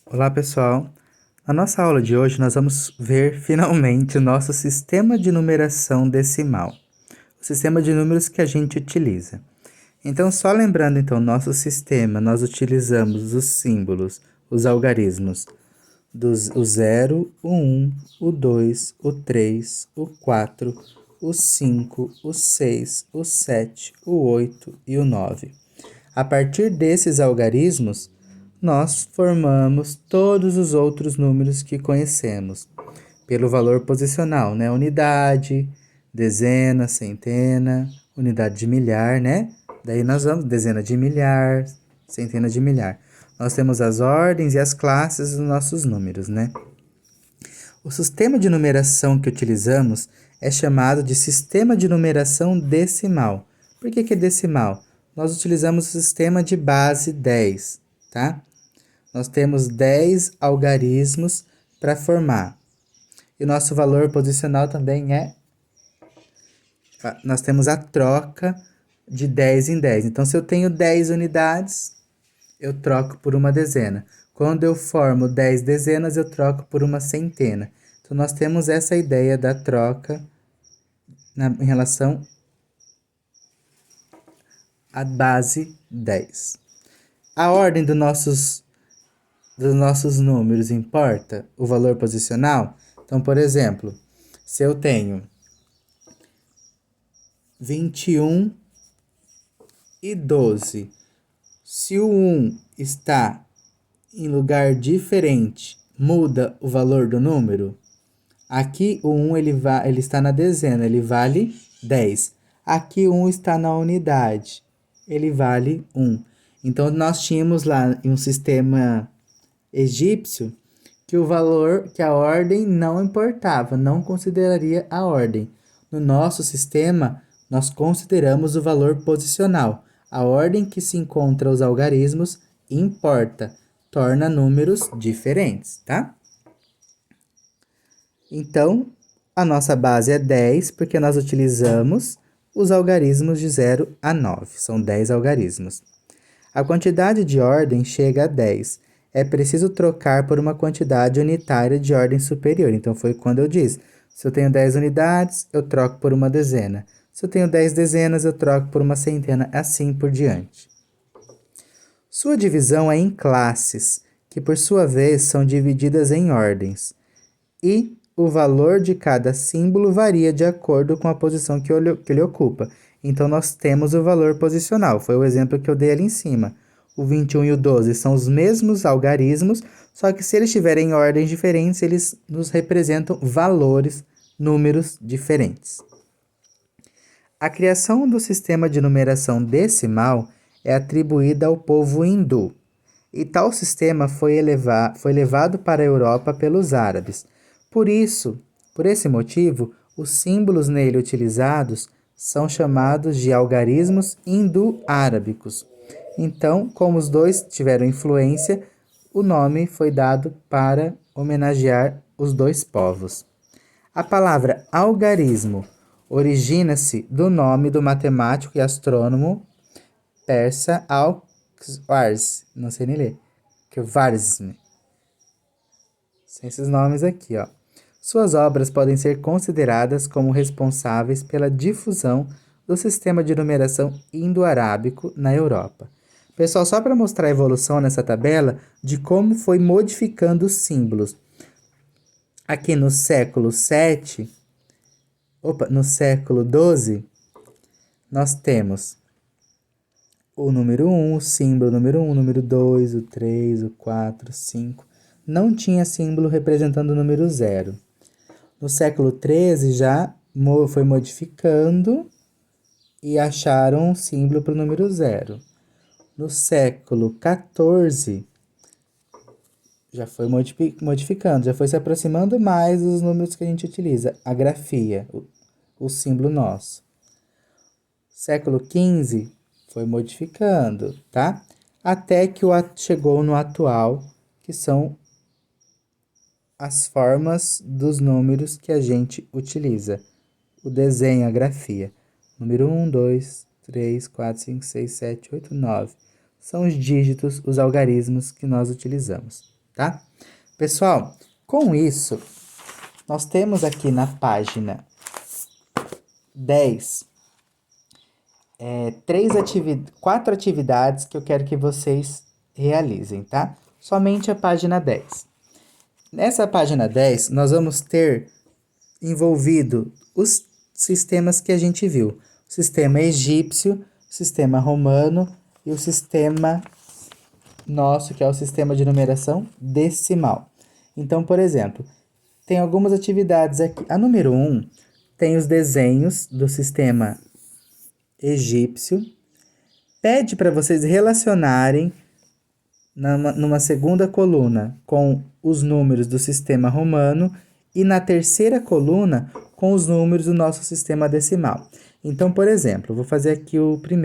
Olá, pessoal! Na nossa aula de hoje, nós vamos ver finalmente o nosso sistema de numeração decimal, o sistema de números que a gente utiliza. Então, só lembrando, nosso sistema, nós utilizamos os símbolos, os algarismos, o 0, o 1, o 2, o 3, o 4, o 5, o 6, o 7, o 8 e o 9. A partir desses algarismos, nós formamos todos os outros números que conhecemos, pelo valor posicional, né? Unidade, dezena, centena, unidade de milhar, né? Daí nós vamos dezena de milhar, centena de milhar. Nós temos as ordens e as classes dos nossos números, né? O sistema de numeração que utilizamos é chamado de sistema de numeração decimal. Por que é decimal? Nós utilizamos o sistema de base 10, tá? Nós temos 10 algarismos para formar. E o nosso valor posicional também nós temos a troca de 10 em 10. Então, se eu tenho 10 unidades, eu troco por uma dezena. Quando eu formo 10 dezenas, eu troco por uma centena. Então, nós temos essa ideia da troca em relação à base 10. A ordem dos nossos números importa? O valor posicional? Então, por exemplo, se eu tenho 21 e 12, se o 1 está em lugar diferente, muda o valor do número? Aqui o 1 ele está na dezena, ele vale 10. Aqui o 1 está na unidade, ele vale 1. Então, nós tínhamos lá em um sistema egípcio que a ordem não importava, não consideraria a ordem. No nosso sistema, nós consideramos o valor posicional. A ordem que se encontra os algarismos importa, torna números diferentes, tá? Então, a nossa base é 10, porque nós utilizamos os algarismos de 0 a 9. São 10 algarismos. A quantidade de ordem chega a 10. É preciso trocar por uma quantidade unitária de ordem superior. Então, foi quando eu disse, se eu tenho 10 unidades, eu troco por uma dezena. Se eu tenho 10 dezenas, eu troco por uma centena, assim por diante. Sua divisão é em classes, que por sua vez são divididas em ordens. E o valor de cada símbolo varia de acordo com a posição que ele ocupa. Então, nós temos o valor posicional. Foi o exemplo que eu dei ali em cima. O 21 e o 12 são os mesmos algarismos, só que se eles estiverem em ordens diferentes, eles nos representam valores, números diferentes. A criação do sistema de numeração decimal é atribuída ao povo hindu. E tal sistema foi levado para a Europa pelos árabes. Por esse motivo, os símbolos nele utilizados são chamados de algarismos indo-árabicos. Então, como os dois tiveram influência, o nome foi dado para homenagear os dois povos. A palavra algarismo origina-se do nome do matemático e astrônomo persa Al-Khwarizmi, não sei nem ler, Khwarizmi. São esses nomes aqui, ó. Suas obras podem ser consideradas como responsáveis pela difusão do sistema de numeração indo-arábico na Europa. Pessoal, só para mostrar a evolução nessa tabela de como foi modificando os símbolos. Aqui no século 7, no século 12, nós temos o número 1, o símbolo número 1, o número 2, o 3, o 4, o 5. Não tinha símbolo representando o número 0. No século 13 já foi modificando e acharam um símbolo para o número 0. No século 14 já foi modificando, já foi se aproximando mais dos números que a gente utiliza, a grafia, o símbolo nosso. Século 15 foi modificando, tá? Até que chegou no atual, que são as formas dos números que a gente utiliza. O desenho, a grafia. Número 1, 2, 3, 4, 5, 6, 7, 8, 9. São os dígitos, os algarismos que nós utilizamos. tá? Pessoal, com isso, nós temos aqui na página 10, 4 atividades que eu quero que vocês realizem, tá? Somente a página 10. Nessa página 10, nós vamos ter envolvido os sistemas que a gente viu. O sistema egípcio, o sistema romano e o sistema nosso, que é o sistema de numeração decimal. Então, por exemplo, tem algumas atividades aqui. A número 1 tem os desenhos do sistema egípcio. Pede para vocês relacionarem numa segunda coluna com os números do sistema romano e na terceira coluna com os números do nosso sistema decimal. Então, por exemplo, vou fazer aqui o primeiro.